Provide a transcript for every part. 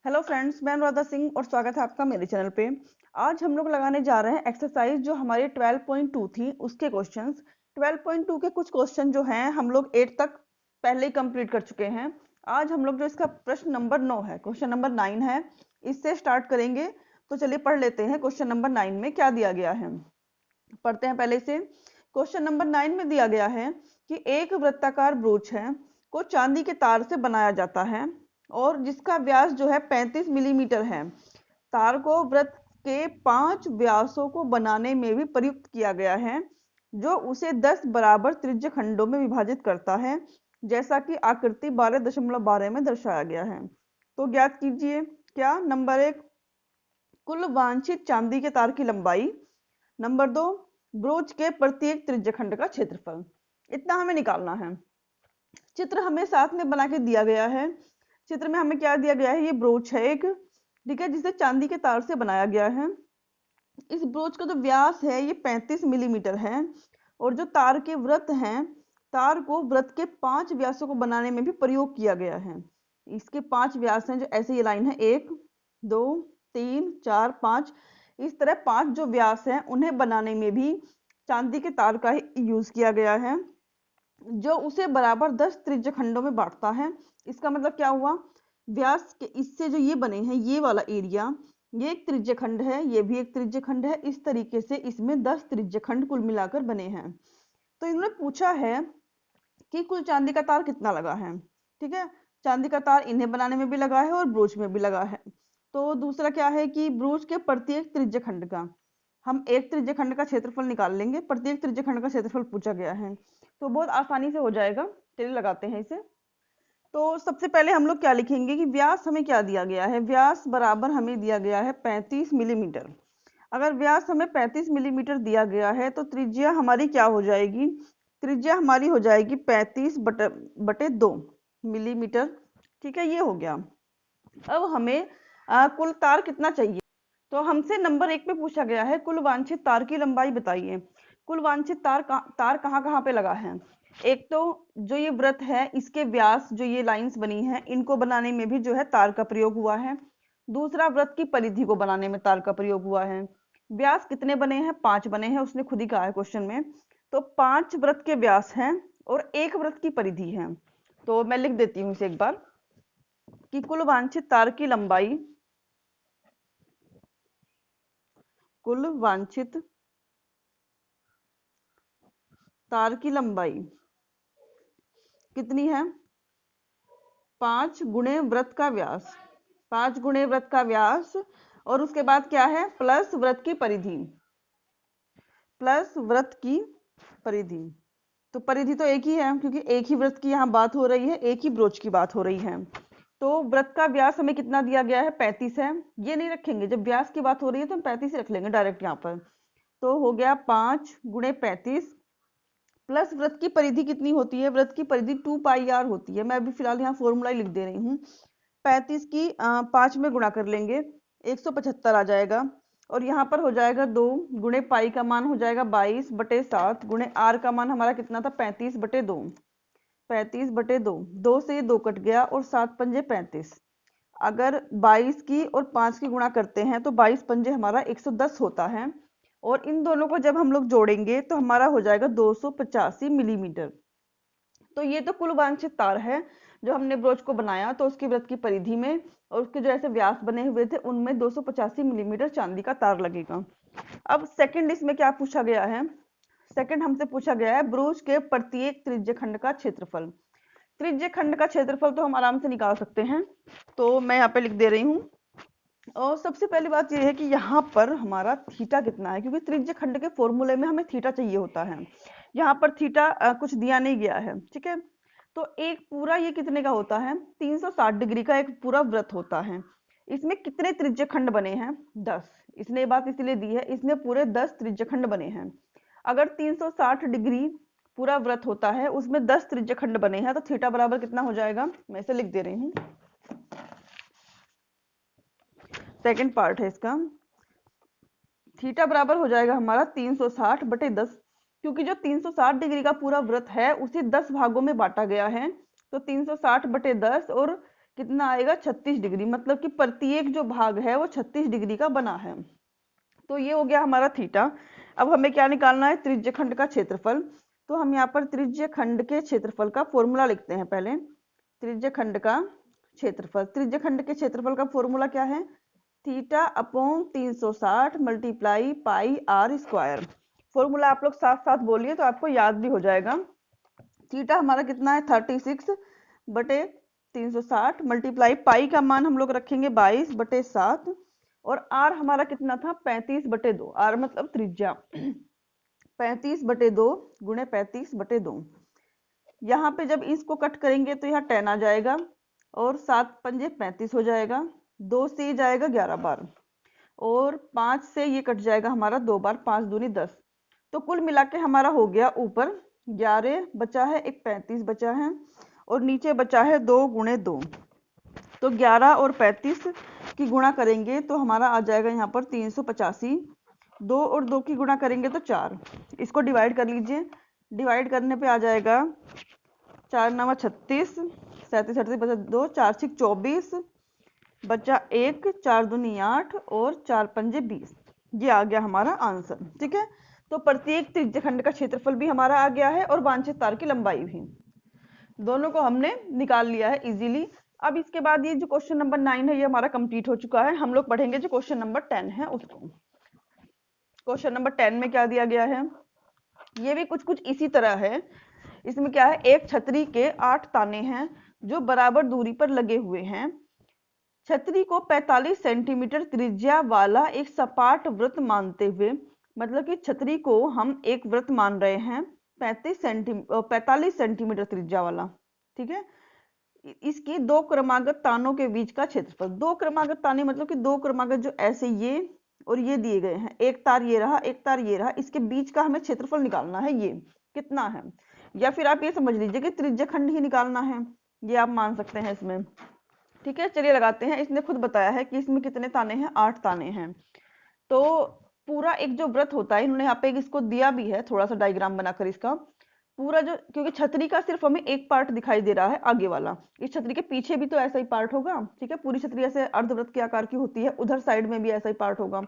Hello friends, मैं अनुराधा सिंह और स्वागत है आपका मेरे चैनल पे। आज हम लोग लगाने जा रहे हैं एक्सरसाइज जो हमारी 12.2 थी उसके क्वेश्चंस। 12.2 के कुछ क्वेश्चन जो हैं हम लोग 8 तक पहले ही कंप्लीट कर चुके हैं। आज हम लोग जो इसका प्रश्न नंबर 9 है, क्वेश्चन नंबर 9 है, इससे स्टार्ट करेंगे। तो चलिए पढ़ लेते हैं क्वेश्चन नंबर 9 में क्या दिया गया है। पढ़ते हैं पहले से। क्वेश्चन नंबर 9 में दिया गया है कि एक वृत्ताकार ब्रोच है को चांदी के तार से बनाया जाता है और जिसका व्यास जो है 35 मिलीमीटर है। तार को वृत्त के 5 व्यासों को बनाने में भी प्रयुक्त किया गया है जो उसे 10 बराबर त्रिज्य खंडों में विभाजित करता है, जैसा कि आकृति 12.12 में दर्शाया गया है। तो ज्ञात कीजिए क्या। नंबर 1, कुल वांछित चांदी के तार की लंबाई। नंबर 2, ब्रोच के प्रत्येक त्रिज्यखंड का क्षेत्रफल। इतना हमें निकालना है। चित्र हमें साथ में बना के दिया गया है। चित्र में हमें क्या दिया गया है, ये ब्रोच है एक, ठीक है, जिसे चांदी के तार से बनाया गया है। इस ब्रोच का जो व्यास है ये 35 मिलीमीटर है और जो तार के वृत्त हैं, तार को वृत्त के 5 व्यासों को बनाने में भी प्रयोग किया गया है। इसके 5 व्यास हैं जो ऐसे ये लाइन है, 1 2 3 4 5। इस तरह 5 जो व्यास हैं उन्हें बनाने में भी चांदी के तार का ही यूज किया गया है जो उसे बराबर 10 त्रिज्य खंडों में बांटता है। इसका मतलब क्या हुआ, व्यास के इससे जो ये बने हैं ये वाला एरिया, ये एक त्रिज्य खंड है, ये भी एक त्रिज्य खंड है। इस तरीके से इसमें 10 त्रिज्य खंड कुल मिलाकर बने हैं। तो इन्होंने पूछा है कि कुल चांदी का तार कितना लगा है। ठीक है, चांदी का तार इन्हें बनाने में भी लगा है और ब्रोच में भी लगा है। तो दूसरा क्या है कि ब्रोच के प्रत्येक त्रिज्य खंड का, हम एक त्रिज्य खंड का क्षेत्रफल निकाल लेंगे। प्रत्येक त्रिज्य खंड का क्षेत्रफल पूछा गया है तो बहुत आसानी से हो जाएगा। चलिए लगाते हैं इसे। तो सबसे पहले हम लोग क्या लिखेंगे कि व्यास हमें क्या दिया गया है। व्यास बराबर हमें दिया गया है 35 मिलीमीटर। अगर व्यास हमें 35 मिलीमीटर दिया गया है तो त्रिज्या हमारी क्या हो जाएगी, त्रिज्या हमारी हो जाएगी 35 बटे 2 मिलीमीटर। ठीक है, ये हो गया। अब हमें कुल तार कितना चाहिए। तो हमसे नंबर 1 पे पूछा गया है कुल वांछित तार की लंबाई बताइए। कुल वांछित तार कहाँ कहाँ पे लगा है। एक तो जो ये वृत्त है इसके व्यास, जो ये लाइंस बनी हैं, इनको बनाने में भी जो है तार का प्रयोग हुआ है। दूसरा, वृत्त की परिधि को बनाने में तार का प्रयोग हुआ है। व्यास कितने बने हैं, 5 बने हैं, उसने खुद ही कहा है क्वेश्चन में। तो 5 वृत्त के व्यास हैं और 1 वृत्त की परिधि है। तो मैं लिख देती हूँ इसे एक बार कि कुल वांछित तार की लंबाई, कुल वांछित तार की लंबाई कितनी है, 5 गुणे वृत्त का व्यास, 5 गुणे वृत्त का व्यास और उसके बाद क्या है, प्लस वृत्त की परिधि, प्लस वृत्त की परिधि। तो परिधि तो एक ही है क्योंकि एक ही वृत्त की यहाँ बात हो रही है, एक ही ब्रोच की बात हो रही है। तो वृत्त का व्यास हमें कितना दिया गया है, 35 है। ये नहीं रखेंगे, जब व्यास की बात हो रही है तो हम 35 ही रख लेंगे डायरेक्ट यहाँ पर। तो हो गया 5 गुणे 35 प्लस वृत्त की परिधि कितनी होती है, वृत्त की परिधि 2 पाई आर होती है। मैं अभी फिलहाल यहाँ फॉर्मूला ही लिख दे रही हूँ। 35 की 5 में गुणा कर लेंगे, 175 आ जाएगा और यहाँ पर हो जाएगा 2 गुणे पाई का मान हो जाएगा 22 बटे 7 गुणे आर का मान हमारा कितना था, 35 बटे 2, 35 बटे 2, 2 से ये 2 कट गया और 7 पंजे 35। अगर 22 की और 5 की गुणा करते हैं तो 22 पंजे हमारा 110 होता है और इन दोनों को जब हम लोग जोड़ेंगे तो हमारा हो जाएगा 285 मिलीमीटर। तो ये तो कुल वांछित तार है जो हमने ब्रोच को बनाया। तो उसकी वृत्त की परिधि में और उसके जो ऐसे व्यास बने हुए थे उनमें 285 मिलीमीटर चांदी का तार लगेगा। अब सेकंड इसमें क्या पूछा गया है, सेकंड हमसे पूछा गया है ब्रोच के प्रत्येक त्रिज्य खंड का क्षेत्रफल। त्रिज्य खंड का क्षेत्रफल तो हम आराम से निकाल सकते हैं, तो मैं यहाँ पे लिख दे रही हूँ। और सबसे पहली बात यह है कि यहाँ पर हमारा थीटा कितना है, क्योंकि त्रिज्य खंड के फॉर्मूले में हमें थीटा चाहिए होता है। यहाँ पर थीटा कुछ दिया नहीं गया है। ठीक है, तो एक पूरा ये कितने का होता है, 360 डिग्री का एक पूरा वृत्त होता है। इसमें कितने त्रिज्य खंड बने हैं, 10। इसने ये बात इसलिए दी है, इसमें पूरे 10 त्रिज्य खंड बने हैं। अगर 360 डिग्री पूरा वृत्त होता है, उसमें 10 त्रिज्य खंड बने हैं, तो थीटा बराबर कितना हो जाएगा, मैं इसे लिख दे रही हूँ। सेकंड पार्ट है इसका, थीटा बराबर हो जाएगा हमारा 360 बटे 10, क्योंकि जो 360 डिग्री का पूरा वृत्त है उसे 10 भागों में बांटा गया है। तो 360 बटे 10 और कितना आएगा 36 डिग्री, मतलब कि प्रत्येक जो भाग है वो 36 डिग्री का बना है। तो ये हो गया हमारा थीटा। अब हमें क्या निकालना है, त्रिज्य खंड का क्षेत्रफल। तो हम यहाँ पर त्रिज्य खंड के क्षेत्रफल का फॉर्मूला लिखते हैं पहले। त्रिज्य खंड का क्षेत्रफल, त्रिज्य खंड के क्षेत्रफल का फॉर्मूला क्या है, theta upon 360 multiply pi r square. Formula आप लोग साथ साथ बोलिए तो आपको याद भी हो जाएगा। थीटा हमारा कितना है 36 बटे 360 मल्टीप्लाई पाई का मान हम लोग रखेंगे 22 बटे 7 और आर हमारा कितना था 35 बटे 2, आर मतलब त्रिज्या 35 बटे 2 गुणे 35 बटे 2। यहाँ पे जब इसको कट करेंगे तो यहाँ 10 आ जाएगा और 7 पंजे 35 हो जाएगा, 2 से ये जाएगा 11 बार और 5 से ये कट जाएगा हमारा 2 बार, 5 दूनी 10। तो कुल मिला के हमारा हो गया ऊपर 11 बचा है, एक 35 बचा है और नीचे बचा है 2 गुणे 2। तो 11 और 35 की गुणा करेंगे तो हमारा आ जाएगा यहाँ पर 385। 2 और 2 की गुणा करेंगे तो 4। इसको डिवाइड कर लीजिए, डिवाइड करने पे आ जाएगा 4 9 36, 37 38 बचा 2, 4 6 24 बचा 1, 4 दूनी 8 और 4 पंजे 20। ये आ गया हमारा आंसर। ठीक है, तो प्रत्येक त्रिज्यखंड का क्षेत्रफल भी हमारा आ गया है और वांछित तार की लंबाई भी, दोनों को हमने निकाल लिया है इजीली। अब इसके बाद ये जो क्वेश्चन नंबर 9 है ये हमारा कंप्लीट हो चुका है। हम लोग पढ़ेंगे जो क्वेश्चन नंबर 10 है उसको। क्वेश्चन नंबर 10 में क्या दिया गया है, ये भी कुछ कुछ इसी तरह है। इसमें क्या है, एक छतरी के 8 ताने हैं जो बराबर दूरी पर लगे हुए हैं। छतरी को 45 सेंटीमीटर त्रिज्या वाला एक सपाट वृत्त मानते हुए, मतलब कि छतरी को हम एक वृत्त मान रहे हैं 45 सेंटीमीटर त्रिज्या वाला। ठीक है, इसकी दो क्रमागत तानों के बीच का क्षेत्रफल, दो क्रमागत ताने मतलब कि दो क्रमागत जो ऐसे ये और ये दिए गए हैं, एक तार ये रहा एक तार ये रहा, इसके बीच का हमें क्षेत्रफल निकालना है, ये कितना है। या फिर आप ये समझ लीजिए कि त्रिज्यखंड ही निकालना है, ये आप मान सकते हैं इसमें। ठीक है, चलिए लगाते हैं। इसने खुद बताया है कि इसमें कितने ताने हैं, 8 ताने हैं। तो पूरा एक जो वृत्त होता है, इन्होंने यहाँ पे इसको दिया भी है थोड़ा सा डायग्राम बनाकर इसका पूरा जो, क्योंकि छतरी का सिर्फ हमें एक पार्ट दिखाई दे रहा है आगे वाला, इस छतरी के पीछे भी तो ऐसा ही पार्ट होगा। ठीक है, पूरी छतरी ऐसे अर्धवृत्त के आकार की होती है, उधर साइड में भी ऐसा ही पार्ट होगा।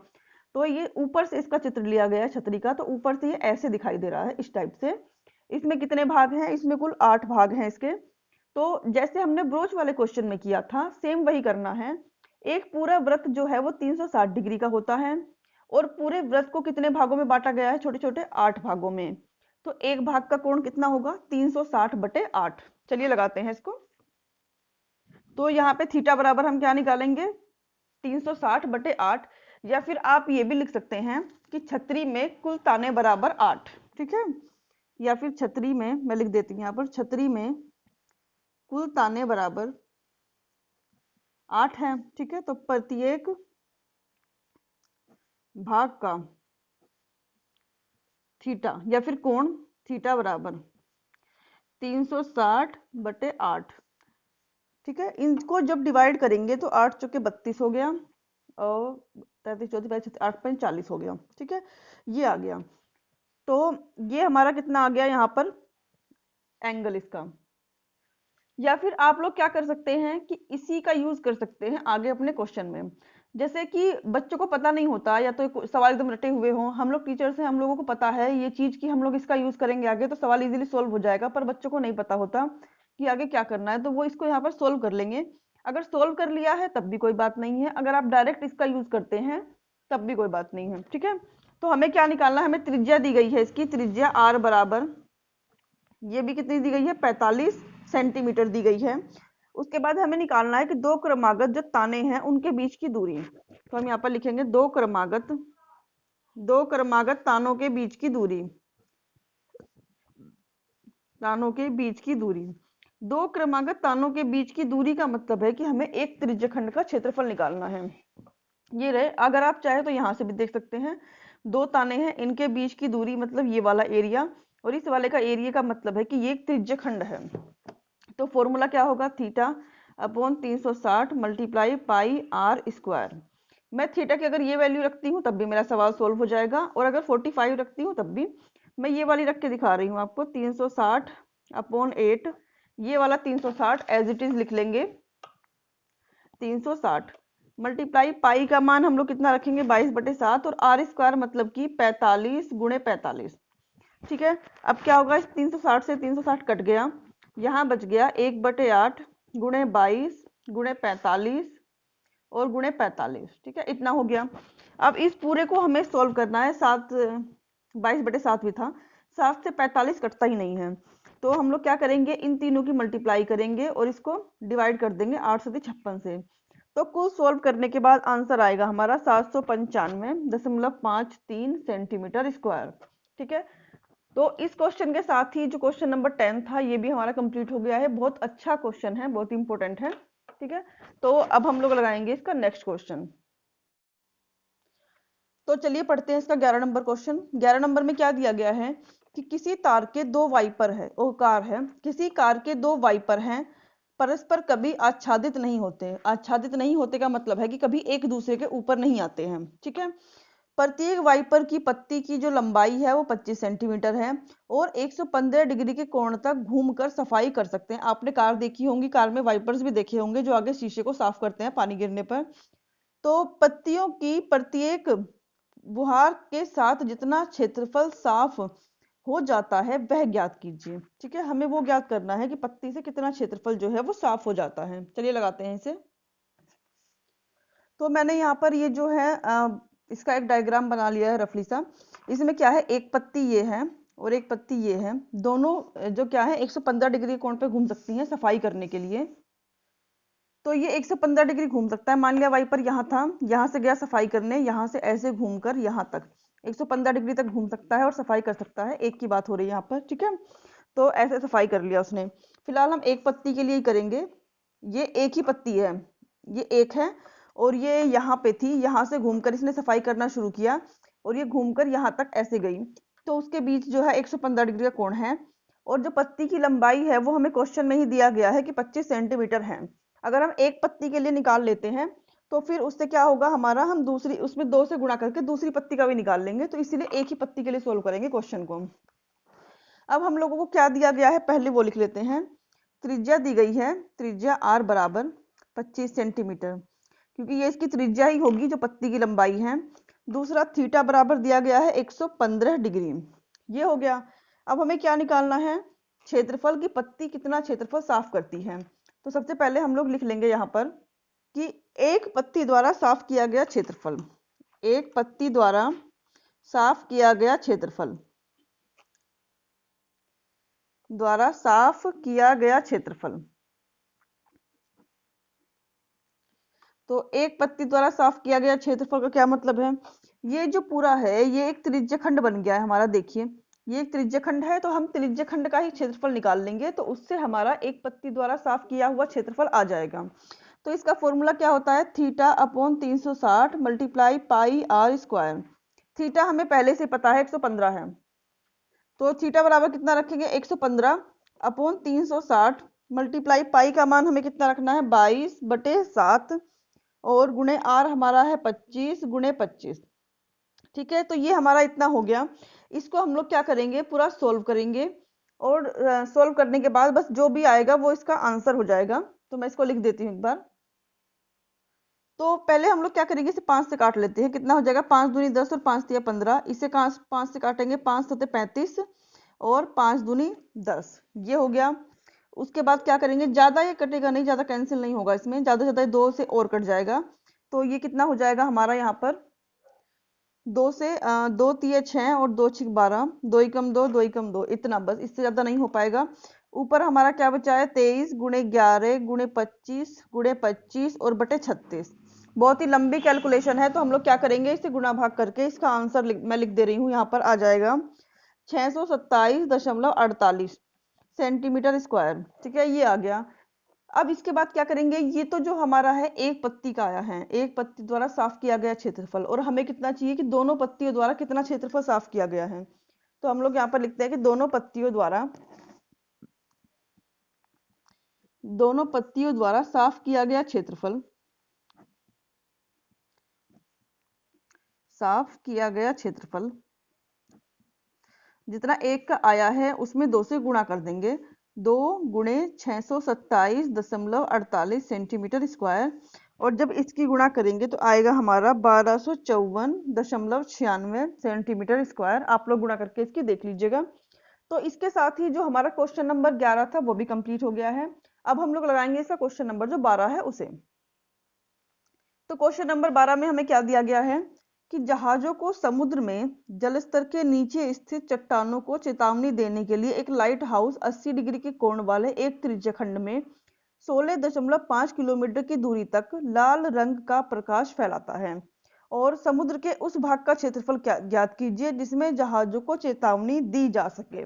तो ये ऊपर से इसका चित्र लिया गया है छतरी का, तो ऊपर से ये ऐसे दिखाई दे रहा है इस टाइप से। इसमें कितने भाग हैं, इसमें कुल 8 भाग हैं इसके। तो जैसे हमने ब्रोच वाले क्वेश्चन में किया था सेम वही करना है। एक पूरा वृत्त जो है वो 360 डिग्री का होता है और पूरे वृत्त को कितने भागों में बांटा गया है, छोटे छोटे 8 भागों में। तो एक भाग का कोण कितना होगा, 360 बटे 8। चलिए लगाते हैं इसको। तो यहाँ पे थीटा बराबर हम क्या निकालेंगे, 360 बटे 8। या फिर आप ये भी लिख सकते हैं कि छतरी में कुल ताने बराबर 8। ठीक है, या फिर छतरी में मैं लिख देती हूँ यहाँ पर, छतरी में कुल ताने बराबर 8 है। ठीक है, तो प्रत्येक भाग का थीटा या फिर कोण थीटा बराबर 360 बटे 8। ठीक है, इनको जब डिवाइड करेंगे तो 8 चौके 32 हो गया और 33 34 8 5 40 हो गया। ठीक है, ये आ गया। तो ये हमारा कितना आ गया यहाँ पर एंगल इसका। या फिर आप लोग क्या कर सकते हैं कि इसी का यूज कर सकते हैं आगे अपने क्वेश्चन में। जैसे कि बच्चों को पता नहीं होता या तो सवाल एकदम रटे हुए हों, हम लोग टीचर से हम लोगों को पता है ये चीज कि हम लोग इसका यूज करेंगे आगे तो सवाल इजीली सोल्व हो जाएगा, पर बच्चों को नहीं पता होता कि आगे क्या करना है, तो वो इसको यहाँ पर सोल्व कर लेंगे। अगर सोल्व कर लिया है तब भी कोई बात नहीं है, अगर आप डायरेक्ट इसका यूज करते हैं तब भी कोई बात नहीं है। ठीक है, तो हमें क्या निकालना है, हमें त्रिज्या दी गई है, इसकी त्रिज्या आर बराबर, ये भी कितनी दी गई है 45 सेंटीमीटर दी गई है। उसके बाद हमें निकालना है कि दो क्रमागत जो ताने हैं उनके बीच की दूरी। तो हम यहाँ पर लिखेंगे दो क्रमागत तानों के बीच की दूरी, तानों के बीच की दूरी। दो क्रमागत तानों के बीच की दूरी का मतलब है कि हमें एक त्रिज्यखंड का क्षेत्रफल निकालना है। ये रहे, अगर आप चाहे तो यहाँ से भी देख सकते हैं, दो ताने हैं इनके बीच की दूरी मतलब ये वाला एरिया, और इस वाले का एरिया का मतलब है कि ये एक त्रिज्यखंड है। तो फॉर्मूला क्या होगा, theta upon 360 multiply pi r square. मैं थीटा की अगर ये वैल्यू रखती हूँ तब भी मेरा सवाल सोल्व हो जाएगा, और अगर 45 रखती हूँ तब भी। मैं ये वाली रख के दिखा रही हूँ आपको, 360 अपॉन 8, ये वाला 360 एज इट इज लिख लेंगे। 360 मल्टीप्लाई पाई का मान हम लोग कितना रखेंगे 22/7 और आर स्क्वायर मतलब कि 45 गुणे 45। ठीक है, अब क्या होगा, इस 360 से 360 कट गया, यहाँ बच गया 1/8 गुणे 22 गुणे 45 और गुणे 45। ठीक है, इतना हो गया। अब इस पूरे को हमें सॉल्व करना है। 22/7 भी था, 7 से 45 कटता ही नहीं है, तो हम लोग क्या करेंगे, इन तीनों की मल्टीप्लाई करेंगे और इसको डिवाइड कर देंगे 8×56 से। तो कुल सॉल्व करने के बाद आंसर आएगा हमारा 795.53 सेंटीमीटर स्क्वायर। ठीक है, तो इस क्वेश्चन के साथ ही जो क्वेश्चन नंबर 10 था ये भी हमारा कंप्लीट हो गया है। बहुत अच्छा क्वेश्चन है, बहुत इंपॉर्टेंट है। ठीक है, तो अब हम लोग लगाएंगे इसका नेक्स्ट क्वेश्चन। तो चलिए पढ़ते हैं इसका 11 नंबर क्वेश्चन। 11 नंबर में क्या दिया गया है कि किसी तार के दो वाइपर है, ओ कार है, किसी कार के दो वाइपर हैं, परस्पर कभी आच्छादित नहीं होते। आच्छादित नहीं होते का मतलब है कि कभी एक दूसरे के ऊपर नहीं आते हैं। ठीक है, प्रत्येक वाइपर की पत्ती की जो लंबाई है वो 25 सेंटीमीटर है और 115 डिग्री के कोण तक घूमकर सफाई कर सकते हैं। आपने कार देखी होंगी, कार में वाइपर्स भी देखे होंगे जो आगे शीशे को साफ करते हैं पानी गिरने पर। तो पत्तियों की प्रत्येक बुहार के साथ जितना क्षेत्रफल साफ हो जाता है वह ज्ञात कीजिए। ठीक है, हमें वो ज्ञात करना है कि पत्ती से कितना क्षेत्रफल जो है वो साफ हो जाता है। चलिए लगाते हैं इसे। तो मैंने यहाँ पर ये जो है इसका एक डायग्राम बना लिया है रफली सा। इसमें क्या है, एक पत्ती ये है और एक पत्ती ये है, दोनों जो क्या है 115 डिग्री कोण पे घूम सकती हैं सफाई करने के लिए। तो ये 115 डिग्री घूम सकता है। मान लिया वाइपर यहाँ था, यहाँ से गया सफाई करने, यहाँ से ऐसे घूमकर यहाँ तक 115 डिग्री तक घूम सकता है और सफाई कर सकता है। एक की बात हो रही है यहाँ पर। ठीक है, तो ऐसे सफाई कर लिया उसने। फिलहाल हम एक पत्ती के लिए ही करेंगे। ये एक ही पत्ती है, ये एक है और ये यहाँ पे थी, यहाँ से घूमकर इसने सफाई करना शुरू किया और ये घूमकर यहाँ तक ऐसे गई। तो उसके बीच जो है 115 डिग्री का कोण है और जो पत्ती की लंबाई है वो हमें क्वेश्चन में ही दिया गया है कि 25 सेंटीमीटर है। अगर हम एक पत्ती के लिए निकाल लेते हैं तो फिर उससे क्या होगा हमारा, हम दूसरी उसमें 2 से गुणा करके दूसरी पत्ती का भी निकाल लेंगे। तो इसीलिए एक ही पत्ती के लिए सोल्व करेंगे क्वेश्चन को। अब हम लोगों को क्या दिया गया है पहले वो लिख लेते हैं। त्रिज्या दी गई है, त्रिज्या r बराबर 25 सेंटीमीटर, क्योंकि ये इसकी त्रिज्या ही होगी जो पत्ती की लंबाई है। दूसरा थीटा बराबर दिया गया है 115 डिग्री, ये हो गया। अब हमें क्या निकालना है, क्षेत्रफल की पत्ती कितना क्षेत्रफल साफ करती है। तो सबसे पहले हम लोग लिख लेंगे यहाँ पर कि एक पत्ती द्वारा साफ किया गया क्षेत्रफल, एक पत्ती द्वारा साफ किया गया क्षेत्रफल, द्वारा साफ किया गया क्षेत्रफल। तो एक पत्ती द्वारा साफ किया गया क्षेत्रफल का क्या मतलब है, ये जो पूरा है ये एक त्रिज्यखंड बन गया है हमारा। देखिए ये एक त्रिज्यखंड है, तो हम त्रिज्यखंड का ही क्षेत्रफल निकाल लेंगे, तो उससे हमारा एक पत्ती द्वारा साफ किया हुआ क्षेत्रफल आ जाएगा। तो इसका फॉर्मूला क्या होता है, theta upon 360 multiply pi r square. Theta हमें पहले से पता है 115 है, तो थीटा बराबर कितना रखेंगे 115 अपॉन 360 मल्टीप्लाई पाई का मान हमें कितना रखना है 22/7 और गुणे आर हमारा है 25 गुणे 25। ठीक है, तो ये हमारा इतना हो गया। इसको हम लोग क्या करेंगे, पूरा सोल्व करेंगे और सोल्व करने के बाद बस जो भी आएगा वो इसका आंसर हो जाएगा। तो मैं इसको लिख देती हूँ एक बार। तो पहले हम लोग क्या करेंगे, इसे 5 से काट लेते हैं। कितना हो जाएगा, 5 दूनी 10 और 5 तिया 15। इसे 5 से काटेंगे, 5 सते 35 और 5 दूनी 10, ये हो गया। उसके बाद क्या करेंगे, ज्यादा ये कटेगा नहीं, ज्यादा कैंसिल नहीं होगा इसमें, ज्यादा ज्यादा 2 से और कट जाएगा। तो ये कितना हो जाएगा हमारा यहाँ पर 2 से 2 तिये 6 और 2 छिक 12, 2 एकम 2, 2 एकम 2, इतना बस, इससे ज्यादा नहीं हो पाएगा। ऊपर हमारा क्या बचा है 23 गुणे 11 गुणे 25 गुणे 25 और बटे 36। बहुत ही लंबी कैलकुलेशन है, तो हम लोग क्या करेंगे, इसे गुणा भाग करके इसका आंसर मैं लिख दे रही हूँ यहाँ पर आ जाएगा 627.48 सेंटीमीटर स्क्वायर। ठीक है, ये आ गया। अब इसके बाद क्या करेंगे, ये तो जो हमारा है एक पत्ती का आया है, एक पत्ती द्वारा साफ किया गया क्षेत्रफल, और हमें कितना चाहिए कि दोनों पत्तियों द्वारा कितना क्षेत्रफल साफ किया गया है। तो हम लोग यहाँ पर लिखते हैं कि दोनों पत्तियों द्वारा साफ किया गया क्षेत्रफल, साफ किया गया क्षेत्रफल जितना एक का आया है उसमें 2 से गुणा कर देंगे। 2 गुणे 627.48 सेंटीमीटर स्क्वायर और जब इसकी गुणा करेंगे तो आएगा हमारा 1254.96 सेंटीमीटर स्क्वायर। आप लोग गुणा करके इसकी देख लीजिएगा। तो इसके साथ ही जो हमारा क्वेश्चन नंबर 11 था वो भी कंप्लीट हो गया है। अब हम लोग लगाएंगे इसका क्वेश्चन नंबर जो 12 है उसे। तो क्वेश्चन नंबर 12 में हमें क्या दिया गया है कि जहाजों को समुद्र में जल स्तर के नीचे स्थित चट्टानों को चेतावनी देने के लिए एक लाइट हाउस 80 डिग्री के कोण वाले एक त्रिज्य खंड में 16.5 किलोमीटर की दूरी तक लाल रंग का प्रकाश फैलाता है और समुद्र के उस भाग का क्षेत्रफल ज्ञात कीजिए जिसमें जहाजों को चेतावनी दी जा सके।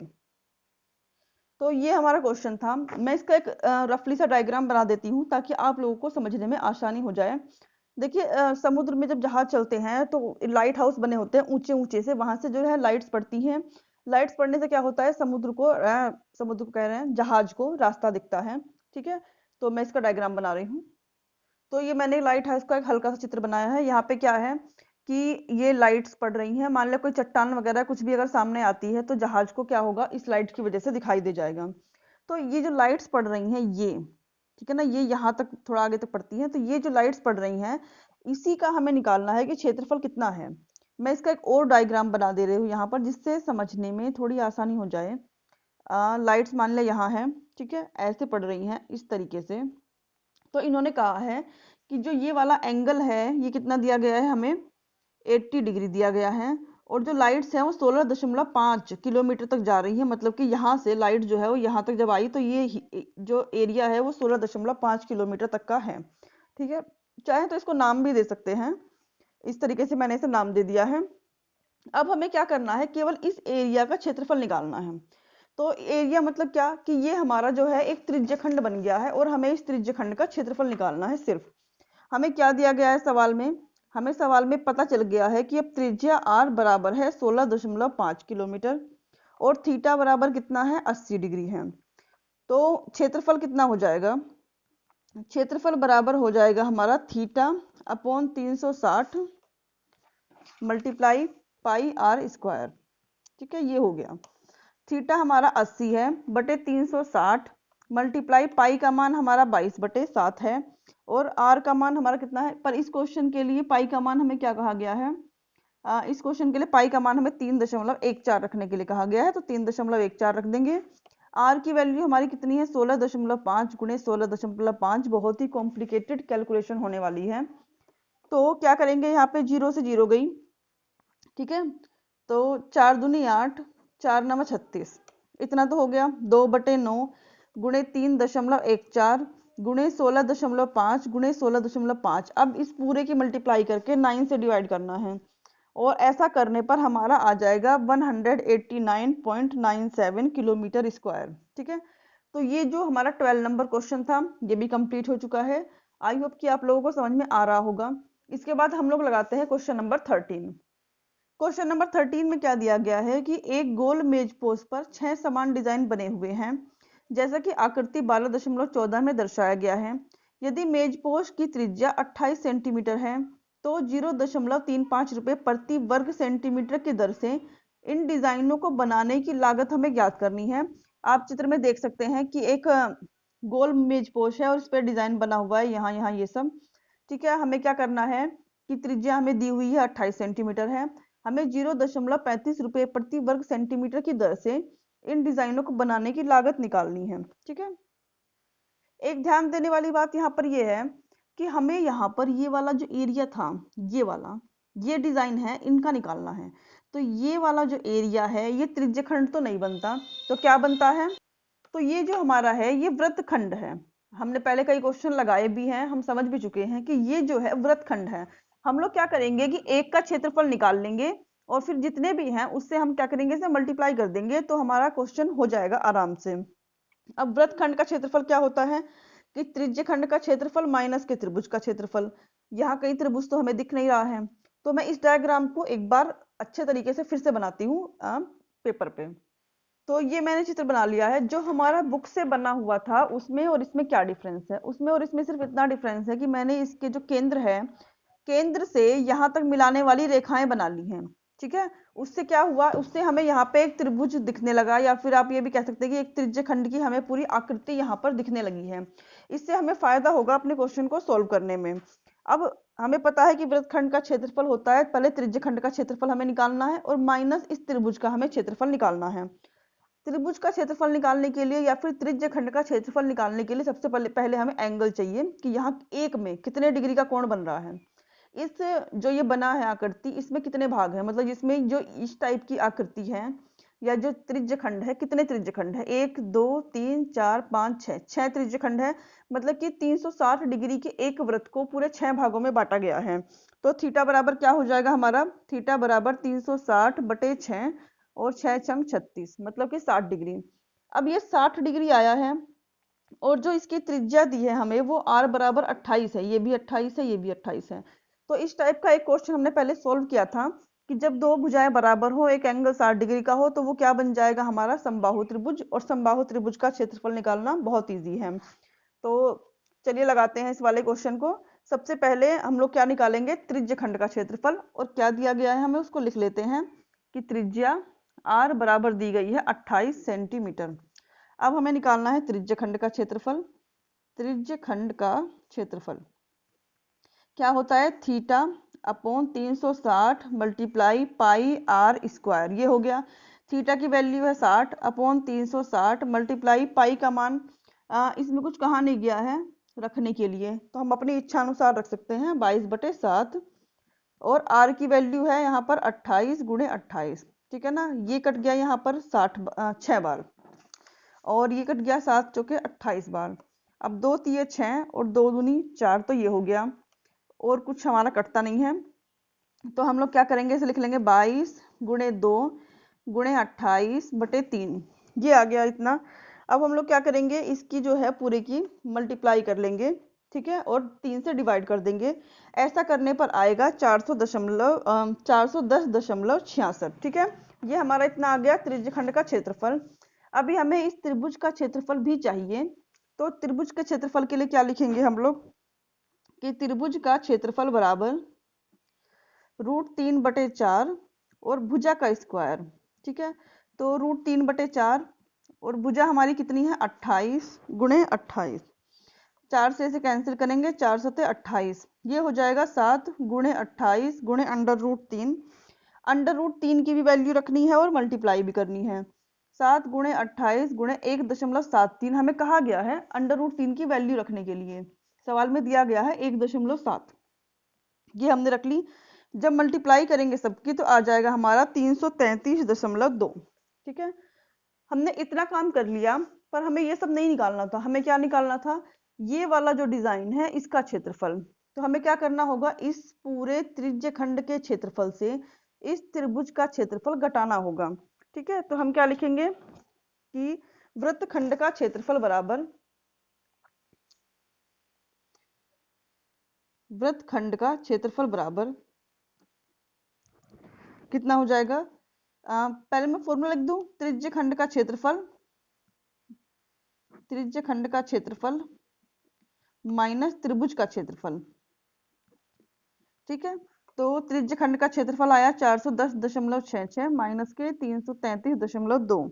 तो ये हमारा क्वेश्चन था। मैं इसका एक रफली सा डायग्राम बना देती हूँ ताकि आप लोगों को समझने में आसानी हो जाए। देखिए समुद्र में जब जहाज चलते हैं तो लाइट हाउस बने होते हैं ऊंचे ऊंचे से, वहां से जो है लाइट्स पड़ती हैं। लाइट्स पड़ने से क्या होता है, समुद्र को कह रहे हैं, जहाज को रास्ता दिखता है। ठीक है, तो मैं इसका डायग्राम बना रही हूँ। तो ये मैंने लाइट हाउस का एक हल्का सा चित्र बनाया है। यहाँ पे क्या है कि ये लाइट्स पड़ रही हैं। मान लिया कोई चट्टान वगैरह कुछ भी अगर सामने आती है तो जहाज को क्या होगा, इस लाइट की वजह से दिखाई दे जाएगा। तो ये जो लाइट्स पड़ रही हैं ये, ठीक है ना, ये यहाँ तक थोड़ा आगे तक पड़ती हैं। तो ये जो लाइट्स पड़ रही हैं इसी का हमें निकालना है कि क्षेत्रफल कितना है। मैं इसका एक और डायग्राम बना दे रही हूँ यहाँ पर जिससे समझने में थोड़ी आसानी हो जाए। लाइट्स मान लिया यहाँ है, ठीक है, ऐसे पड़ रही हैं इस तरीके से। तो इन्होंने कहा है कि जो ये वाला एंगल है ये कितना दिया गया है, हमें 80 डिग्री दिया गया है। और जो लाइट्स हैं वो 16.5 किलोमीटर तक जा रही है। मतलब कि यहाँ से लाइट जो है वो यहाँ तक जब आई तो ये जो एरिया है वो 16.5 किलोमीटर तक का है। ठीक है, चाहे तो इसको नाम भी दे सकते हैं, इस तरीके से मैंने इसे नाम दे दिया है। अब हमें क्या करना है, केवल इस एरिया का क्षेत्रफल निकालना है। तो एरिया मतलब क्या कि ये हमारा जो है एक त्रिज्यखंड बन गया है और हमें इस त्रिज्यखंड का क्षेत्रफल निकालना है। सिर्फ हमें क्या दिया गया है सवाल में, हमें सवाल में पता चल गया है कि अब त्रिज्या r बराबर है 16.5 किलोमीटर और थीटा बराबर कितना है, 80 डिग्री है। तो क्षेत्रफल कितना हो जाएगा, क्षेत्रफल बराबर हो जाएगा हमारा थीटा अपॉन 360 मल्टीप्लाई पाई r स्क्वायर। ठीक है, ये हो गया। थीटा हमारा 80 है बटे 360 मल्टीप्लाई पाई का मान हमारा 22/7 है और r का मान हमारा कितना है। पर इस क्वेश्चन के लिए पाई का मान हमें क्या कहा गया है, इस क्वेश्चन के लिए पाई का मान हमें 3.14 रखने के लिए कहा गया है। तो 3.14 रख देंगे। r की वैल्यू हमारी कितनी है, 16.5 गुणे 16.5। बहुत ही कॉम्प्लिकेटेड कैलकुलेशन होने वाली है। तो क्या करेंगे, यहाँ पे 0 से 0 गई, ठीक है। तो 4 दूनी 8, 4 9 36, इतना तो हो गया। 2/9 गुणे 3.14 गुणे 16.5 गुणे 16.5। अब इस पूरे की मल्टीप्लाई करके 9 से डिवाइड करना है और ऐसा करने पर हमारा आ जाएगा 189.97 किलोमीटर स्क्वायर। ठीक है, तो ये जो हमारा 12 नंबर क्वेश्चन था ये भी कंप्लीट हो चुका है। आई होप कि आप लोगों को समझ में आ रहा होगा। इसके बाद हम लोग लगाते हैं क्वेश्चन नंबर 13। क्वेश्चन नंबर 13 में क्या दिया गया है कि एक गोल मेज पोस्ट पर 6 समान डिजाइन बने हुए हैं जैसा कि आकृति 12.14 में दर्शाया गया है। यदि मेज पोस्ट की त्रिज्या 28 सेंटीमीटर है तो 0.35 रुपए प्रति वर्ग सेंटीमीटर की दर से इन डिजाइनों को बनाने की लागत हमें ज्ञात करनी है। आप चित्र में देख सकते हैं कि एक गोल मेज पोस्ट है और इस पर डिजाइन बना हुआ है, यहाँ यहाँ ये सब। ठीक है, हमें क्या करना है कि त्रिज्या हमें दी हुई है 28 सेंटीमीटर है। हमें 0.35 रुपए प्रति वर्ग सेंटीमीटर की दर से इन डिजाइनों को बनाने की लागत निकालनी है। ठीक है, एक ध्यान देने वाली बात यहाँ पर यह है कि हमें यहाँ पर ये वाला जो एरिया था, ये वाला, ये डिजाइन है, इनका निकालना है। तो ये वाला जो एरिया है ये त्रिज्यखंड तो नहीं बनता, तो क्या बनता है, तो ये जो हमारा है ये वृत्तखंड है। हमने पहले कई क्वेश्चन लगाए भी हैं, हम समझ भी चुके हैं कि ये जो है वृत्तखंड है। हम लोग क्या करेंगे कि एक का क्षेत्रफल निकाल लेंगे और फिर जितने भी हैं उससे हम क्या करेंगे, इसे मल्टीप्लाई कर देंगे तो हमारा क्वेश्चन हो जाएगा आराम से। अब वृत्तखंड का क्षेत्रफल क्या होता है कि त्रिज्यखंड का क्षेत्रफल माइनस के त्रिभुज का क्षेत्रफल। यहाँ कई त्रिभुज तो हमें दिख नहीं रहा है, तो मैं इस डायग्राम को एक बार अच्छे तरीके से फिर से बनाती हूँ पेपर पे। तो ये मैंने चित्र बना लिया है। जो हमारा बुक से बना हुआ था उसमें और इसमें क्या डिफरेंस है, उसमें और इसमें सिर्फ इतना डिफरेंस है कि मैंने इसके जो केंद्र है, केंद्र से यहाँ तक मिलाने वाली रेखाएं बना ली हैं। ठीक है, उससे क्या हुआ, उससे हमें यहाँ पे एक त्रिभुज दिखने लगा, या फिर आप ये भी कह सकते हैं कि एक त्रिज्यखंड की हमें पूरी आकृति यहाँ पर दिखने लगी है। इससे हमें फायदा होगा अपने क्वेश्चन को सोल्व करने में। अब हमें पता है कि वृत्तखंड का क्षेत्रफल होता है, पहले त्रिज्यखंड का क्षेत्रफल हमें निकालना है और माइनस इस त्रिभुज का हमें क्षेत्रफल निकालना है। त्रिभुज का क्षेत्रफल निकालने के लिए या फिर त्रिज्यखंड का क्षेत्रफल निकालने के लिए सबसे पहले हमें एंगल चाहिए कि यहाँ एक में कितने डिग्री का कोण बन रहा है। इस जो ये बना है आकृति, इसमें कितने भाग हैं, मतलब इसमें जो इस टाइप की आकृति है या जो त्रिज्यखंड है, कितने त्रिज्यखंड है, 1 2 3 4 5 6, 6 त्रिज्यखंड है। मतलब कि 360 डिग्री के एक वृत्त को पूरे 6 भागों में बांटा गया है। तो थीटा बराबर क्या हो जाएगा हमारा, थीटा बराबर 360 बटे 6 और 6 छंग 36, मतलब कि 60 डिग्री। अब ये 60 डिग्री आया है और जो इसकी त्रिज्या दी है हमें वो r बराबर 28 है, ये भी 28 है, ये भी 28 है। तो इस टाइप का एक क्वेश्चन हमने पहले सोल्व किया था कि जब दो भुजाएं बराबर हो, एक एंगल 60 डिग्री का हो, तो वो क्या बन जाएगा हमारा समबाहु त्रिभुज, और समबाहु त्रिभुज का क्षेत्रफल निकालना बहुत ईजी है। तो चलिए लगाते हैं इस वाले क्वेश्चन को। सबसे पहले हम लोग क्या निकालेंगे, त्रिज्यखंड का क्षेत्रफल, और क्या दिया गया है हमें उसको लिख लेते हैं कि त्रिज्या r बराबर दी गई है 28 सेंटीमीटर। अब हमें निकालना है त्रिज्यखंड का क्षेत्रफल। त्रिज्यखंड का क्षेत्रफल क्या होता है, theta upon 360 multiply pi r square, ये हो गया। थीटा की वैल्यू है 60 अपॉन 360 मल्टीप्लाई पाई का मान इसमें कुछ कहा नहीं गया है रखने के लिए, तो हम अपनी इच्छा अनुसार रख सकते हैं 22/7। और आर की वैल्यू है यहाँ पर 28 गुणे 28, ठीक है ना। ये कट गया यहाँ पर 6 बार, और ये कट गया 7 चौके 28 बार। अब 2 तिये 6 और 2 दूनी 4, तो ये हो गया, और कुछ हमारा कटता नहीं है। तो हम लोग क्या करेंगे, इसे लिख लेंगे 22 गुणे 2 गुणे 28 बटे 3, ये आ गया इतना। अब हम लोग क्या करेंगे, इसकी जो है पूरे की मल्टीप्लाई कर लेंगे, ठीक है, और 3 से डिवाइड कर देंगे। ऐसा करने पर आएगा 410.66, ठीक है। ये हमारा इतना आ गया त्रिज्यखंड का क्षेत्रफल। अभी हमें इस त्रिभुज का क्षेत्रफल भी चाहिए, तो त्रिभुज के क्षेत्रफल के लिए क्या लिखेंगे हम लोग कि त्रिभुज का क्षेत्रफल बराबर √3/4 और भुजा का स्क्वायर, ठीक है। तो √3/4 और भुजा हमारी कितनी है 28 गुणे 28, 4 से इसे कैंसिल करेंगे, 4 सते 28, ये हो जाएगा 7 गुणे 28 गुणे √3। √3 की भी वैल्यू रखनी है और मल्टीप्लाई भी करनी है। 7 गुणे 28 गुणे 1.73, हमें कहा गया है √3 की वैल्यू रखने के लिए, सवाल में दिया गया है 1.7, ये हमने रख ली। जब मल्टीप्लाई करेंगे सबकी तो आ जाएगा हमारा 333.2, ठीक है। हमने इतना काम कर लिया, पर हमें ये सब नहीं निकालना था। हमें क्या निकालना था, ये वाला जो डिजाइन है इसका क्षेत्रफल। तो हमें क्या करना होगा, इस पूरे त्रिज्यखंड के क्षेत्रफल से इस त्रिभुज का क्षेत्रफल घटाना होगा, ठीक है। तो हम क्या लिखेंगे कि वृत्तखंड का क्षेत्रफल बराबर, वृत्तखंड का क्षेत्रफल बराबर कितना हो जाएगा, पहले मैं फॉर्मूला लिख दूं, त्रिज्यखंड का क्षेत्रफल, त्रिज्यखंड का क्षेत्रफल माइनस त्रिभुज का क्षेत्रफल, ठीक है। तो त्रिज्यखंड का क्षेत्रफल आया 410.66 माइनस के 333.2,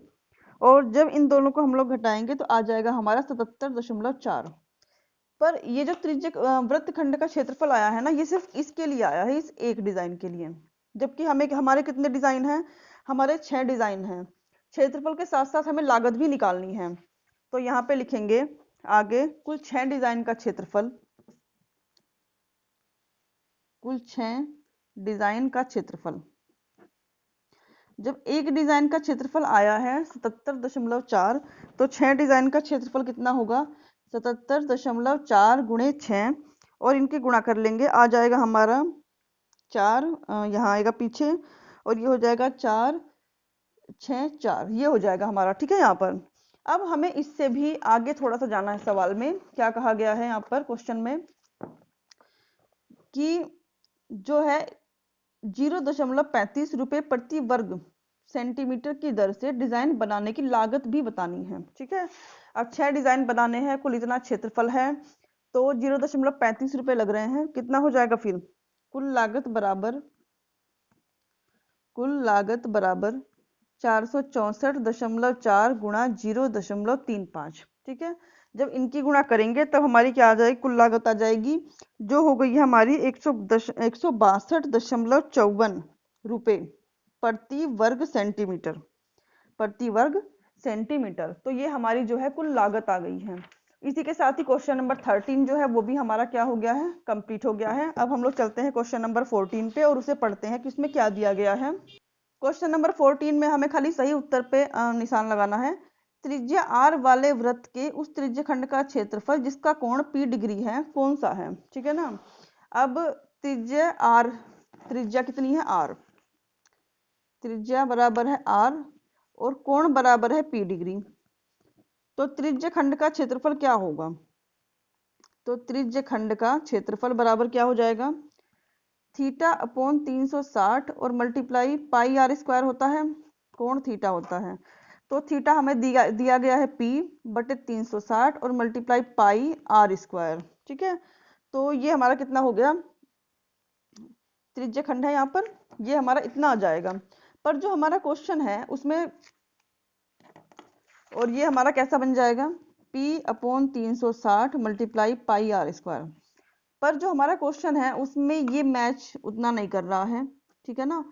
और जब इन दोनों को हम लोग घटाएंगे तो आ जाएगा हमारा 77.4। पर ये जो वृत्तखंड का क्षेत्रफल आया है ना, ये सिर्फ इसके लिए आया है, इस एक डिजाइन के लिए, जबकि हमें हमारे कितने डिजाइन हैं, हमारे 6 डिजाइन हैं। क्षेत्रफल के साथ साथ हमें लागत भी निकालनी है, तो यहाँ पे लिखेंगे आगे कुल 6 डिजाइन का क्षेत्रफल, कुल 6 डिजाइन का क्षेत्रफल। जब एक डिजाइन का क्षेत्रफल आया है 77.4, तो 6 डिजाइन का क्षेत्रफल कितना होगा, 77.4 गुणे 6, और इनके गुणा कर लेंगे, आ जाएगा हमारा 4, यहाँ आएगा पीछे, और ये हो जाएगा 4 6 4, ये हो जाएगा हमारा, ठीक है। यहाँ पर अब हमें इससे भी आगे थोड़ा सा जाना है। सवाल में क्या कहा गया है यहाँ पर क्वेश्चन में कि जो है 0.35 रुपये प्रति वर्ग सेंटीमीटर की दर से डिजाइन बनाने की लागत भी बतानी है, ठीक है। अब 6 डिजाइन बनाने हैं, कुल इतना क्षेत्रफल है, तो 0.35 रुपये लग रहे हैं, कितना हो जाएगा फिर, कुल लागत बराबर 464.4 गुणा 0.35, ठीक है। जब इनकी गुणा करेंगे तब हमारी क्या आ जाएगी, कुल लागत आ जाएगी, जो हो गई है हमारी 162.54 रुपये प्रति वर्ग सेंटीमीटर, प्रति वर्ग सेंटीमीटर। तो ये हमारी जो है कुल लागत आ गई है। इसी के साथ ही क्वेश्चन नंबर 13 जो है वो भी हमारा क्या हो गया है, कंप्लीट हो गया है। अब हम लोग चलते हैं क्वेश्चन नंबर 14 पे और उसे पढ़ते हैं कि उसमें क्या दिया गया है। क्वेश्चन नंबर 14 में हमें खाली सही उत्तर पे निशान लगाना है। त्रिज्या r वाले वृत्त के उस त्रिज्य खंड का क्षेत्रफल जिसका कोण p डिग्री है कौन सा है, ठीक है ना। अब त्रिज्या r, त्रिज्या कितनी है r, त्रिज्या बराबर है r और कोण बराबर है p डिग्री। तो त्रिज्य खंड का क्षेत्रफल क्या होगा, तो त्रिज्य खंड का क्षेत्रफल बराबर क्या हो जाएगा, थीटा अपॉन 360 और मल्टीप्लाई पाई आर स्क्वायर होता है, कोण थीटा होता है। तो थीटा हमें दिया गया है p बटे 360 और मल्टीप्लाई पाई आर स्क्वायर, ठीक है। तो ये हमारा कितना हो गया, त्रिज्य खंड है यहाँ पर, ये हमारा इतना आ जाएगा। पर जो हमारा क्वेश्चन है उसमें, और ये हमारा कैसा बन जाएगा, p upon 360 multiply pi r square. पर जो हमारा क्वेश्चन है उसमें ये मैच उतना नहीं कर रहा है, ठीक है ना।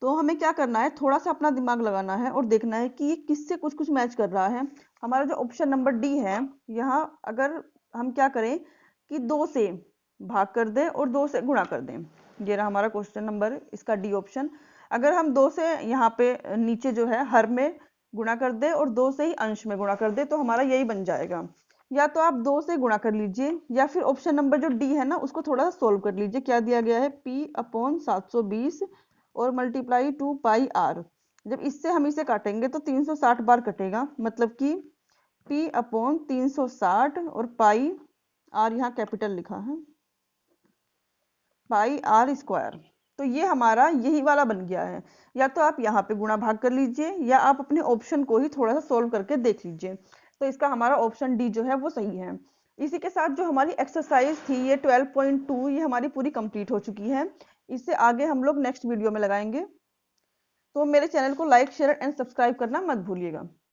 तो हमें क्या करना है, थोड़ा सा अपना दिमाग लगाना है और देखना है कि ये किससे कुछ कुछ मैच कर रहा है। हमारा जो ऑप्शन नंबर डी है, यहाँ अगर हम क्या करें कि 2 से भाग कर दें और 2 से गुणा कर दें, ये रहा हमारा क्वेश्चन नंबर, इसका डी ऑप्शन। अगर हम 2 से यहाँ पे नीचे जो है हर में गुणा कर दे और 2 से ही अंश में गुणा कर दे तो हमारा यही बन जाएगा। या तो आप 2 से गुणा कर लीजिए या फिर ऑप्शन नंबर जो डी है ना उसको थोड़ा सा सोल्व कर लीजिए। क्या दिया गया है, p अपॉन 720 और मल्टीप्लाई 2 पाई आर। जब इससे हम इसे काटेंगे तो 360 बार कटेगा, मतलब कि p अपॉन 360 और पाई आर, यहाँ कैपिटल लिखा है, पाई आर स्क्वायर। तो ये हमारा यही वाला बन गया है। या तो आप यहाँ पे गुणा भाग कर लीजिए या आप अपने ऑप्शन को ही थोड़ा सा सोल्व करके देख लीजिए। तो इसका हमारा ऑप्शन डी जो है वो सही है। इसी के साथ जो हमारी एक्सरसाइज थी ये 12.2 ये हमारी पूरी कंप्लीट हो चुकी है। इससे आगे हम लोग नेक्स्ट वीडियो में लगाएंगे। तो मेरे चैनल को लाइक शेयर एंड सब्सक्राइब करना मत भूलिएगा।